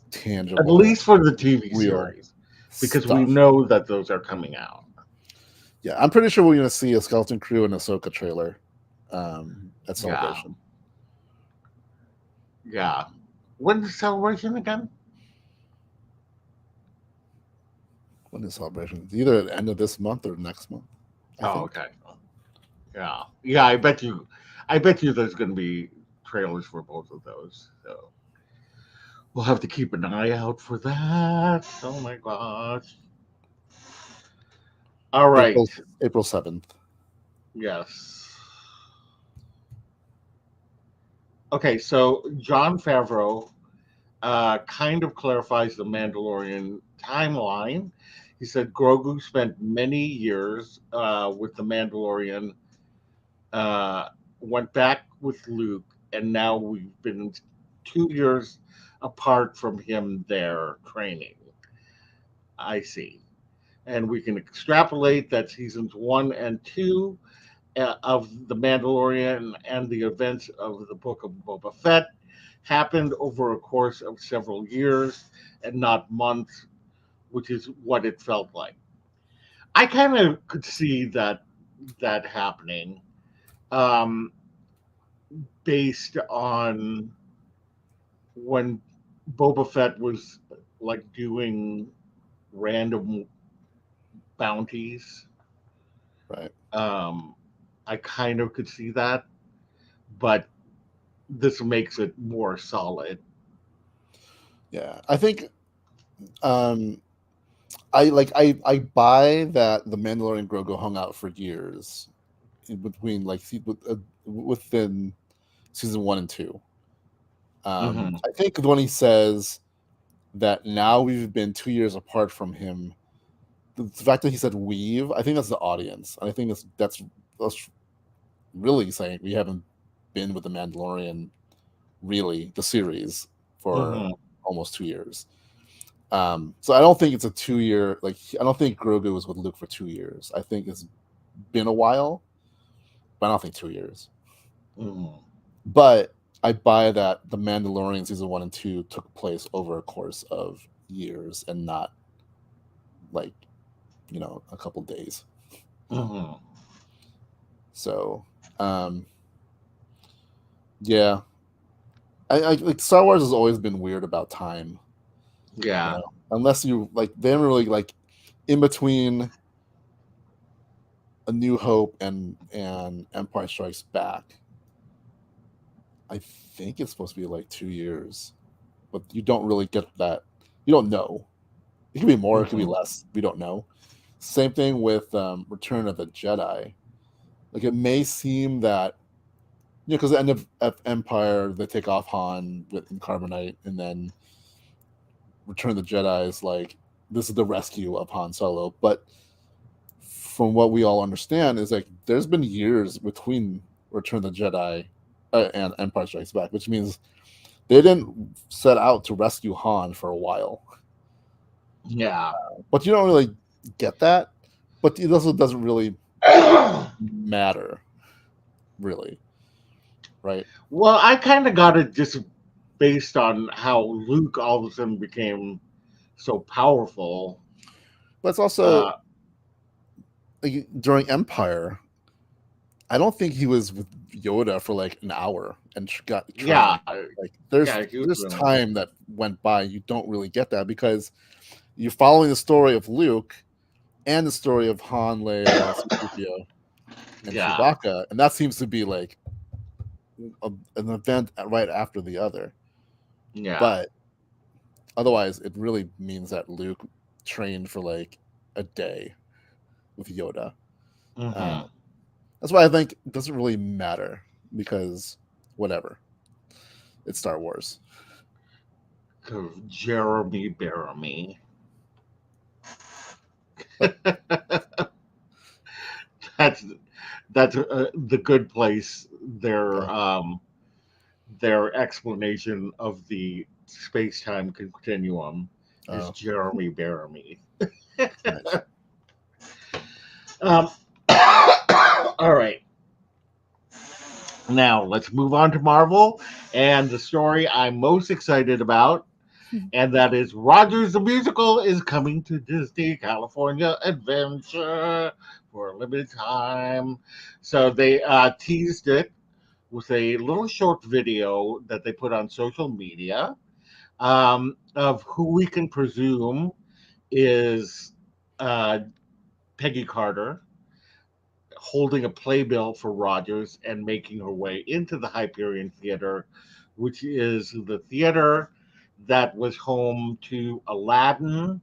At tangible, least for the TV real series, because we stuff. know that those are coming out. Yeah, I'm pretty sure we're going to see a Skeleton Crew and Ahsoka trailer at Yeah, Celebration. yeah. When's the celebration again? When is Celebration? It's either at the end of this month or next month, I Oh, think. okay. Yeah, yeah. I bet you there's going to be trailers for both of those. So we'll have to keep an eye out for that. Oh my gosh. All right. April 7th. Yes. Okay. So John Favreau kind of clarifies the Mandalorian timeline. He said Grogu spent many years with the Mandalorian, uh, went back with Luke, and now we've been 2 years apart from him there training. I see. And we can extrapolate that seasons 1 and 2 of The Mandalorian and the events of the Book of Boba Fett happened over a course of several years and not months, which is what it felt like. I kind of could see that happening, um, based on when Boba Fett was like doing random. bounties. Right. Um, I kind of could see that, but this makes it more solid. Yeah. I think um I buy that the Mandalorian and Grogu hung out for years in between within season 1 and 2. Hmm. I think when he says that now we've been 2 years apart from him, the fact that he said we've, I think that's the audience. And I think that's really saying we haven't been with the Mandalorian, really, the series, for Hmm. almost 2 years. So I don't think it's a 2 year, like, I don't think Grogu was with Luke for 2 years. I think it's been a while, but I don't think 2 years. Hmm. But I buy that the Mandalorian season 1 and 2 took place over a course of years and not like, a couple days. Hmm. So, yeah, I like Star Wars has always been weird about time, Yeah. unless you like they haven't really like in between A New Hope and Empire Strikes Back. I think it's supposed to be like 2 years, but you don't really get that. You don't know. It could be more. It could be Hmm. less. We don't know. Same thing with Return of the Jedi. Like it may seem that because the end of Empire they take off Han in Carbonite, and then Return of the Jedi is like this is the rescue of Han Solo. But from what we all understand is like there's been years between Return of the Jedi and Empire Strikes Back, which means they didn't set out to rescue Han for a while. Yeah. But you don't really get that. But it also doesn't really matter, really, right? Well, I kind of got it just based on how Luke all of a sudden became so powerful. But it's also Uh, like, during Empire, I don't think he was with Yoda for like an hour and got yeah, trained. Like yeah, he was there's really. time that went by. You don't really get that because you're following the story of Luke and the story of Han, Leia, C-3PO, and Yeah, Chewbacca, and that seems to be like an event right after the other. yeah. But otherwise, it really means that Luke trained for like a day with Yoda. Uh, Hmm. that's why I think it doesn't really matter because whatever, it's Star Wars. Jeremy Bearimy. But that's the good place. yeah, Their explanation of the space time continuum is oh, Jeremy Bearimy. nice. Um, all right. Now let's move on to Marvel and the story I'm most excited about, and that is Rogers the Musical is coming to Disney California Adventure for a limited time. So they teased it with a little short video that they put on social media of who we can presume is uh, Peggy Carter holding a playbill for Rogers and making her way into the Hyperion Theater, which is the theater that was home to Aladdin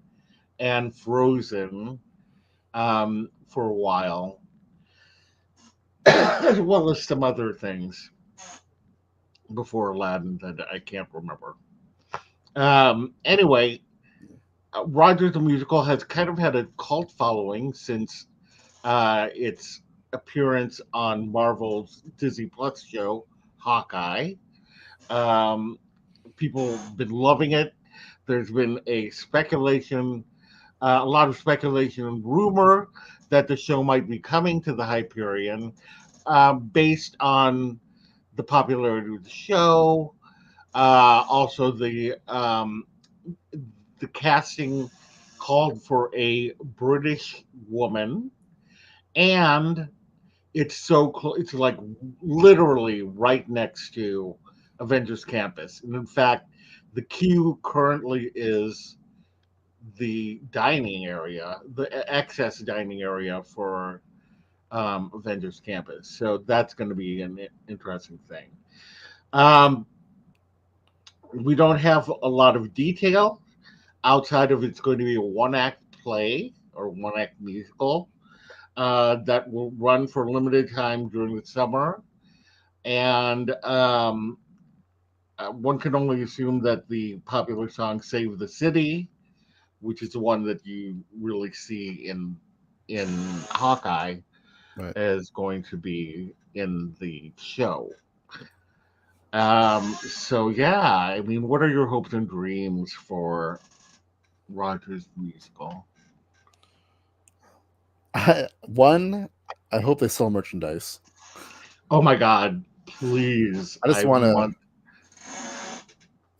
and Frozen for a while, as well as some other things before Aladdin that I can't remember. Anyway, Rogers the Musical has kind of had a cult following since its appearance on Marvel's Disney Plus show, Hawkeye. Um, People have been loving it. There's been a lot of speculation and rumor that the show might be coming to the Hyperion based on the popularity of the show. Also, the casting called for a British woman, and it's so close. It's like literally right next to Avengers Campus, and in fact, the queue currently is the dining area, the excess dining area for Avengers Campus. So that's going to be an interesting thing. Um, we don't have a lot of detail outside of it's going to be a one act play or one act musical that will run for a limited time during the summer. And one can only assume that the popular song Save the City, which is the one that you really see in Hawkeye, Right. is going to be in the show. So yeah, I mean, what are your hopes and dreams for Rogers musical? One, I hope they sell merchandise. Oh my God, please! I just want to,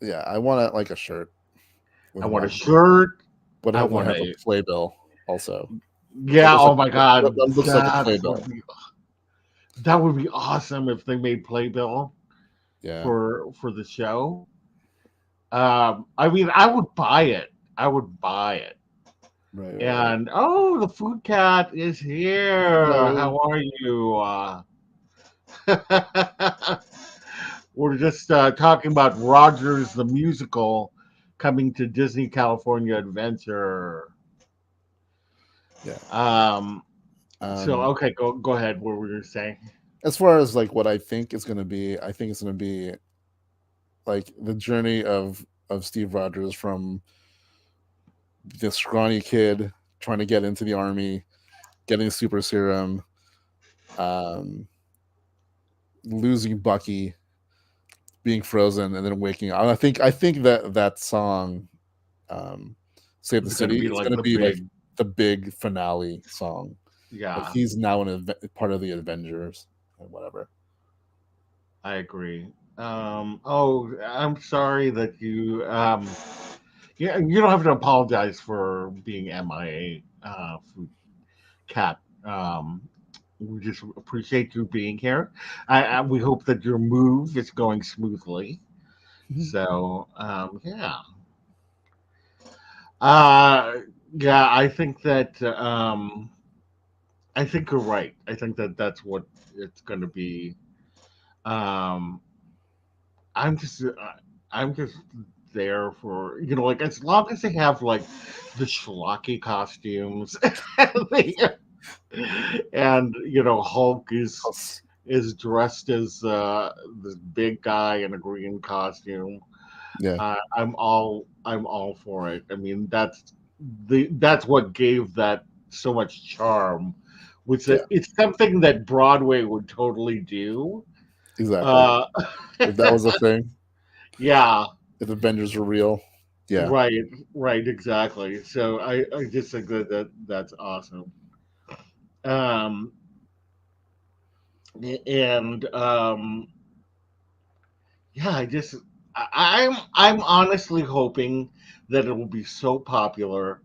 yeah, I want like a shirt I with want a one, shirt. but I I hope I want have a a playbill also. That yeah. looks like Oh my God, that looks like a playbill. that would be awesome if they made playbill Yeah, for the show. I mean, I would buy it. I would buy it. right. And oh, the food cat is here. Hello. How are you? We're just talking about Rogers the musical coming to Disney California Adventure. Yeah. Um, so Um, okay, go ahead. What were you saying? as far as like what I think is going to be, I think it's going to be like the journey of Steve Rogers from this scrawny kid trying to get into the army, getting super serum, um, losing Bucky, being frozen, and then waking up. I think that song, um, "Save the It's going to City," be is like going to the be like big, the big finale song. Like yeah. he's now part of the Avengers and whatever. I agree. Oh, I'm sorry that you. Yeah, you don't have to apologize for being MIA, food cat. We just appreciate you being here. We hope that your move is going smoothly. So, yeah. Uh, yeah, I think that I think you're right. I think that that's what it's going to be. Um, I'm just I'm just there for like as long as they have like the schlocky costumes and Hulk is dressed as this big guy in a green costume. Yeah, I'm all for it. I mean that's what gave that so much charm. Which yeah, it's something that Broadway would totally do. exactly. Uh, If that was a thing, yeah, if Avengers were real, yeah, right, right, exactly. So I just think that's awesome. Um, and yeah, I'm honestly hoping that it will be so popular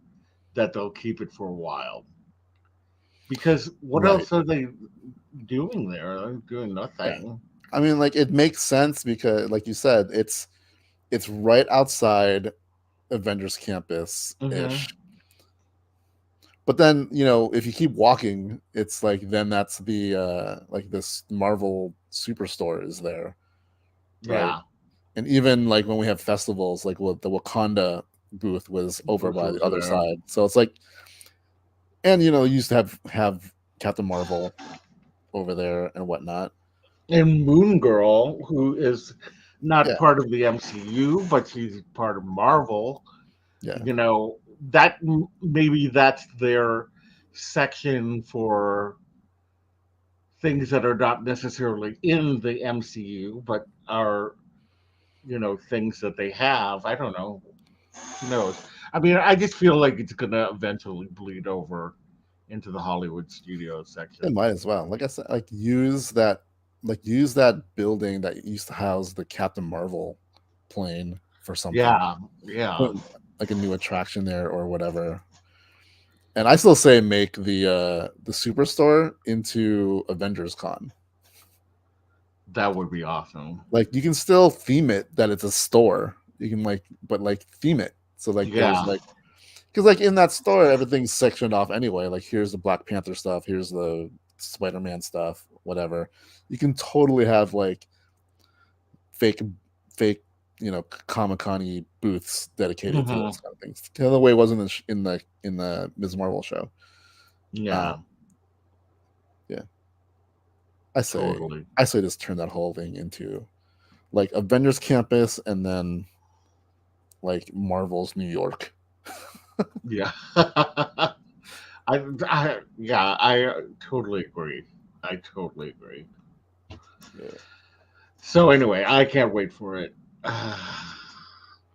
that they'll keep it for a while. Because what right. else are they doing there? They're doing Yeah. nothing. I mean, like it makes sense because, like you said, it's right outside Avengers Campus Hmm. ish. But then, if you keep walking, it's like then that's the like this Marvel superstore is there, right? Yeah, And even like when we have festivals, like what the Wakanda booth was over by the Bristol's other there. side. So it's like, and you used to have Captain Marvel over there and whatnot. And Moon Girl, who is not Yeah, part of the MCU, but she's part of Marvel. yeah, You know that maybe that's their section for things that are not necessarily in the MCU, but are things that they have. I don't know. Who knows? I mean, I just feel like it's gonna eventually bleed over into the Hollywood studios it section. might as well. Like I said, like use that building that used to house the Captain Marvel plane for something. Yeah, yeah. Put like a new attraction there or whatever. And I still say make the superstore into Avengers Con. That would be awesome. Like you can still theme it that it's a store. You can like but like theme it. So like there's Yeah, like Because like in that story, everything's sectioned off anyway. Like here's the Black Panther stuff, here's the Spider-Man stuff, whatever. You can totally have like fake, fake, Comic Con booths dedicated to Mhm. those kind of things. The other way wasn't in the Ms. Marvel show. Yeah, Yeah, I say totally. I say just turn that whole thing into like Avengers Campus and then like Marvel's New York. Yeah. I totally agree. I totally agree. Yeah. So anyway, I can't wait for it.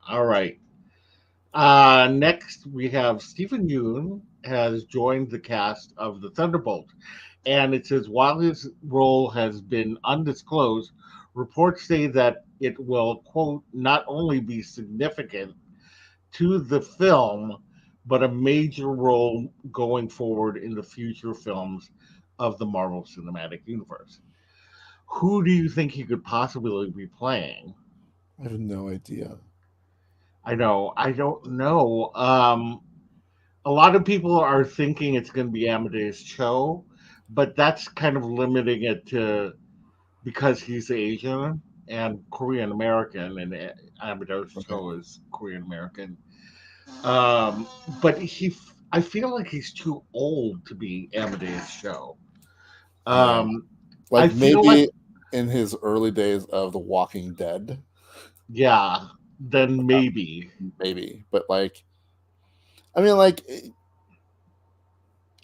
All right. Next, we have Stephen Yeun has joined the cast of the Thunderbolt, and it says while his role has been undisclosed, reports say that it will quote not only be significant to the film, but a major role going forward in the future films of the Marvel Cinematic Universe. Who do you think he could possibly be playing? I have no idea. I know, I don't know. A lot of people are thinking it's going to be Amadeus Cho, but that's kind of limiting it to because he's Asian and Korean American, and Amadeus Okay. Cho is Korean American. Um, but I feel like he's too old to be Amadeus Cho. Yeah. Um, I Like feel like, maybe in his early days of The Walking Dead, yeah, then maybe, maybe. But like, I mean, like,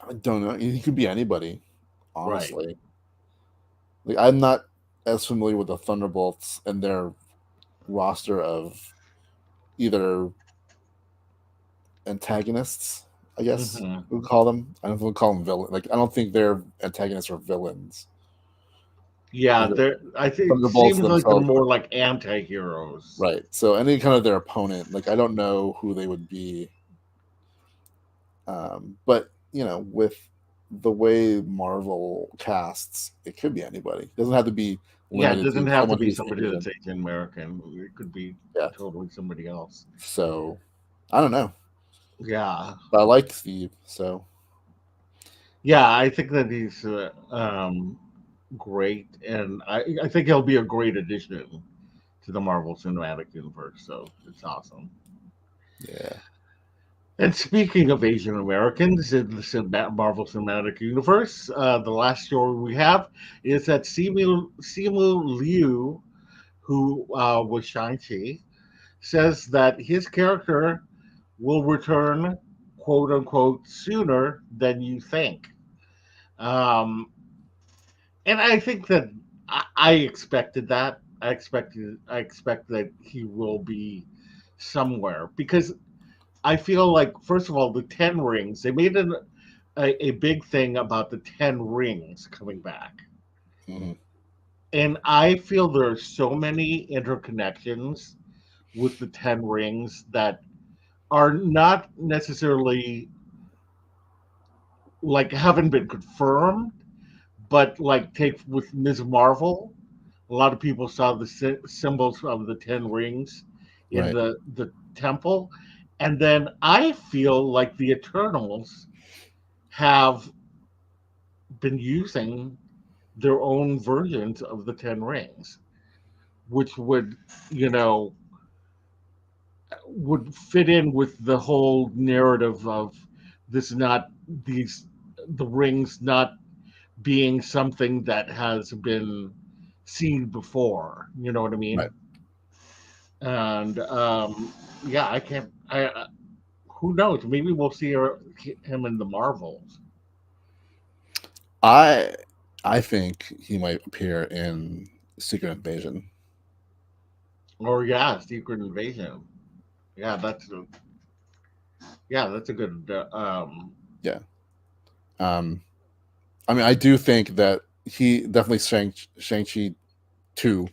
I don't know. He could be anybody, right? honestly. Like, I'm not as familiar with the Thunderbolts and their roster of either antagonists, I guess Hmm. we would call them. I don't think we call them villain. Like, I don't think they're antagonists or villains. Yeah, Like, I think it Thunderbolts seems like they're themselves, more like anti-heroes. right? So any kind of their opponent, like I don't know who they would be. But with the way Marvel casts, it could be anybody. It doesn't have to be Yeah, it limited doesn't to have to someone be who's somebody Asian. that's Asian American. It could be Yeah. totally somebody else. So I don't know. Yeah, But I like Steve. So yeah, I think that he's great, and I think he'll be a great addition to the Marvel Cinematic Universe. So it's awesome. yeah. And speaking of Asian Americans in the Marvel Cinematic Universe, the last story we have is that Simu Liu, who was Shang-Chi, says that his character will return, quote unquote, sooner than you think. Um, and I think that I expected that. I expect that he will be somewhere because I feel like first of all the 10 rings they made a big thing about the 10 rings coming back, Mhm. and I feel there are so many interconnections with the 10 rings that are not necessarily like haven't been confirmed, but like take with Ms. Marvel, a lot of people saw the symbols of the 10 rings in Right. the temple, and then I feel like the Eternals have been using their own versions of the 10 rings, which would you know would fit in with the whole narrative of this not these the rings not being something that has been seen before. You know what I mean? Right. And yeah, I can't. Who knows? Maybe we'll see him in the Marvels. I I think he might appear in Secret Invasion. Or yeah, Secret Invasion. Yeah, that's a good. Yeah. Um. I mean, I do think that he definitely Shang-Chi 2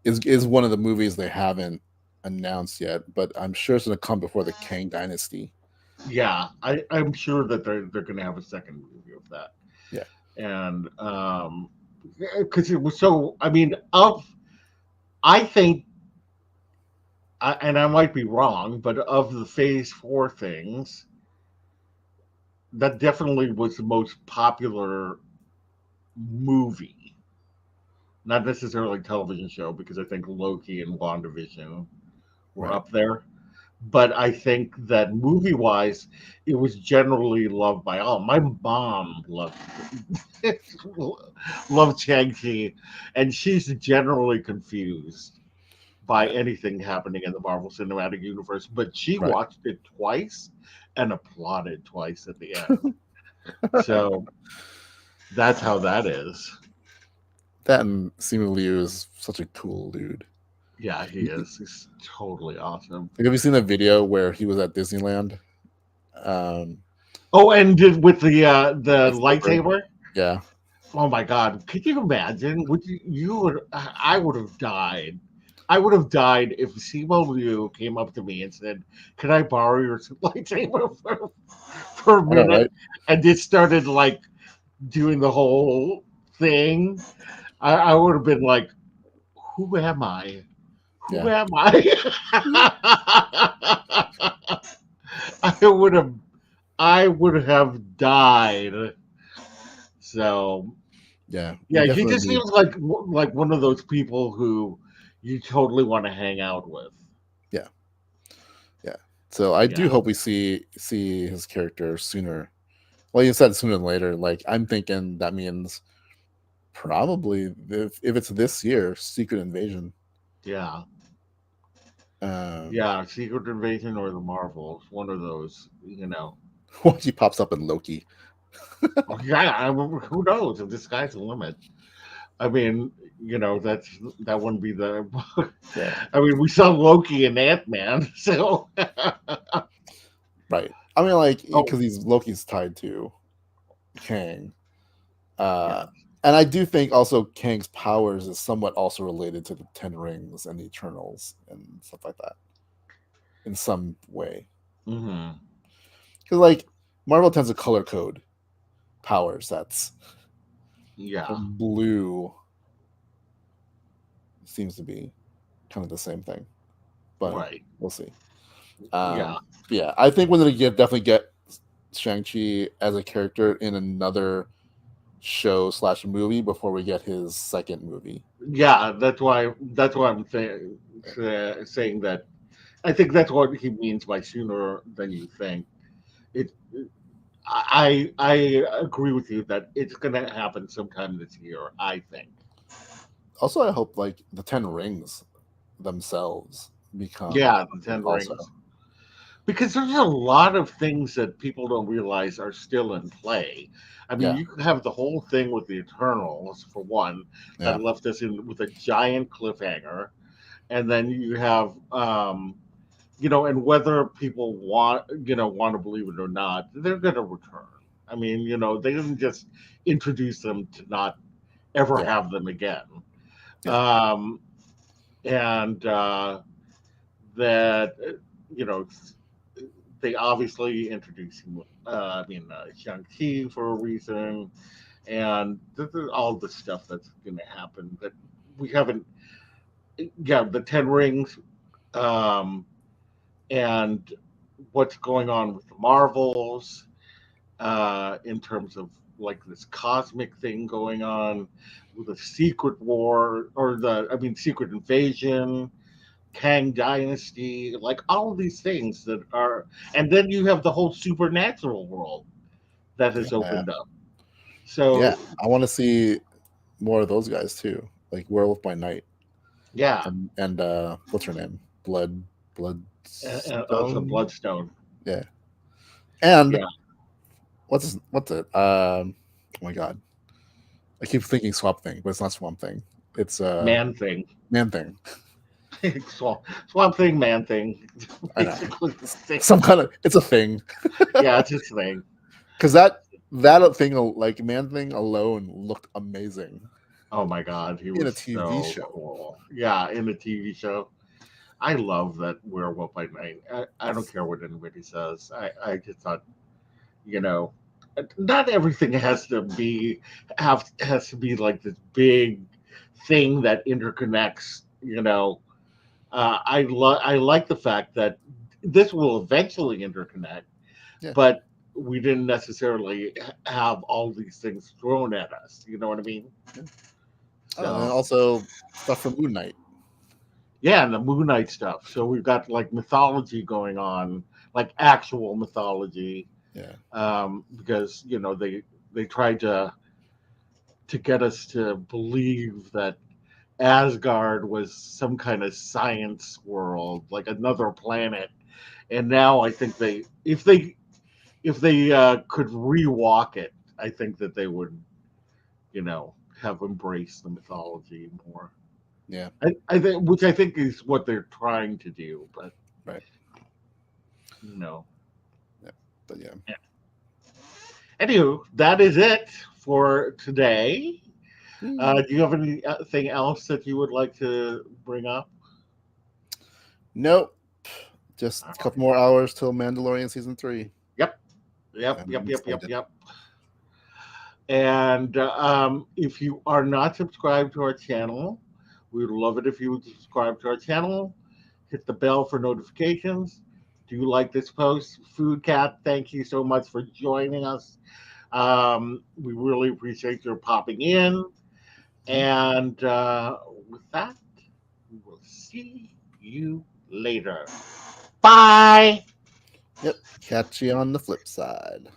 is one of the movies they haven't announced yet, but I'm sure it's going to come before the Kang Dynasty. Yeah, I'm sure that they're going to have a second movie of that, Yeah. and because it was so. I mean, of I think and I might be wrong, but of the Phase Four things, that definitely was the most popular movie, not necessarily television show, because I think Loki and WandaVision were Right. up there. But I think that movie wise, it was generally loved by all. My mom loved loved Shang-Chi, and she's generally confused by Yeah. anything happening in the Marvel Cinematic Universe. But she Right. watched it twice and applauded twice at the end. So that's how that is. That and Simu Liu is such a cool dude. Yeah, he is. He's totally awesome. Like, have you seen the video where he was at Disneyland? Um, Oh, and did with the lightsaber. lightsaber. Yeah. Oh my God! Could you imagine? Would you would? I would have died. I would have died if Simo Liu came up to me and said, "Can I borrow your lightsaber for a I know, minute?" right? And just started like doing the whole thing. I would have been like, "Who am I? Who Yeah. am I?" I would have. I would have died. So Yeah. We yeah, he definitely just need. seems like one of those people who you totally want to hang out with. Yeah. Yeah. So I do Yeah, hope we see his character sooner. Well, you said sooner than later. Like I'm thinking that means probably if it's this year, Secret Invasion. yeah, Um, yeah. Secret Invasion or the Marvels, one of those. once he pops up in Loki. Yeah. Who knows if the sky's the limit? I mean, that wouldn't be the. Yeah. I mean, we saw Loki and Ant Man, so. Right. I mean, like Oh because he's Loki's tied to Kang. Uh, yeah, and I do think also Kang's powers is somewhat also related to the Ten Rings and the Eternals and stuff like that in some way. hmm Because like Marvel tends to color code powers. That's yeah, blue seems to be kind of the same thing, but right, we'll see. yeah. Yeah, I think we're gonna definitely get Shang-Chi as a character in another show/movie before we get his second movie. Yeah, that's why I'm saying that. I think that's what he means by sooner than you think. It. I agree with you that it's going to happen sometime this year. I think. Also, I hope like the Ten Rings themselves become Yeah, the something Ten also. Rings. Because there's a lot of things that people don't realize are still in play. I mean, Yeah, you have the whole thing with the Eternals for one yeah, that left us in with a giant cliffhanger, and then you have and whether people want to believe it or not, they're going to return. I mean, they didn't just introduce them to not ever yeah, have them again. yeah. Um, and that you know they obviously introduced him. Shang-Chi for a reason, and this is all the stuff that's going to happen that we haven't. Yeah, the Ten Rings, um, and what's going on with the Marvels, in terms of like this cosmic thing going on with the Secret War, or Secret Invasion, Kang Dynasty, like all of these things that are, and then you have the whole supernatural world that has Yeah, opened up. yeah. So I want to see more of those guys too, like Werewolf by Night yeah, and what's her name? and also Bloodstone. Bloodstone. Yeah, and Yeah, what's it? Oh my god, I keep thinking Swamp Thing, but it's not Swamp Thing. It's Man Thing, Man Thing. Swamp Thing, Man Thing, I know. basically the same. Some kind of it's a thing Yeah, it's his thing. because that thing like Man Thing alone looked amazing Oh my God, he in a was TV so show. cool. Yeah, in the TV show. I love that Werewolf by Night. I don't care what anybody says. I just thought, you know, not everything has to be like this big thing that interconnects, I like the fact that this will eventually interconnect, Yeah. but we didn't necessarily have all these things thrown at us. You know what I mean? Yeah. So Oh, and then also stuff from Moon Knight. yeah, and the Moon Knight stuff. So we've got like mythology going on, like actual mythology, Yeah. because they tried to get us to believe that Asgard was some kind of science world, like another planet. And now I think if they could rewalk it, I think that they would, have embraced the mythology more. Yeah. I think, which I think is what they're trying to do, but Right. no. Yeah. But yeah. Anywho, that is it for today. Hmm. Do you have anything else that you would like to bring up? Nope. Just All a right. couple more hours till Mandalorian season 3. Yep. Yep. I'm Yep. Yep. Yep. excited. Yep. And if you are not subscribed to our channel, we would love it if you would subscribe to our channel. Hit the bell for notifications. Do you like this post? Food Cat, thank you so much for joining us. We really appreciate your popping in. And with that, we will see you later. Bye. Yep. Catch you on the flip side.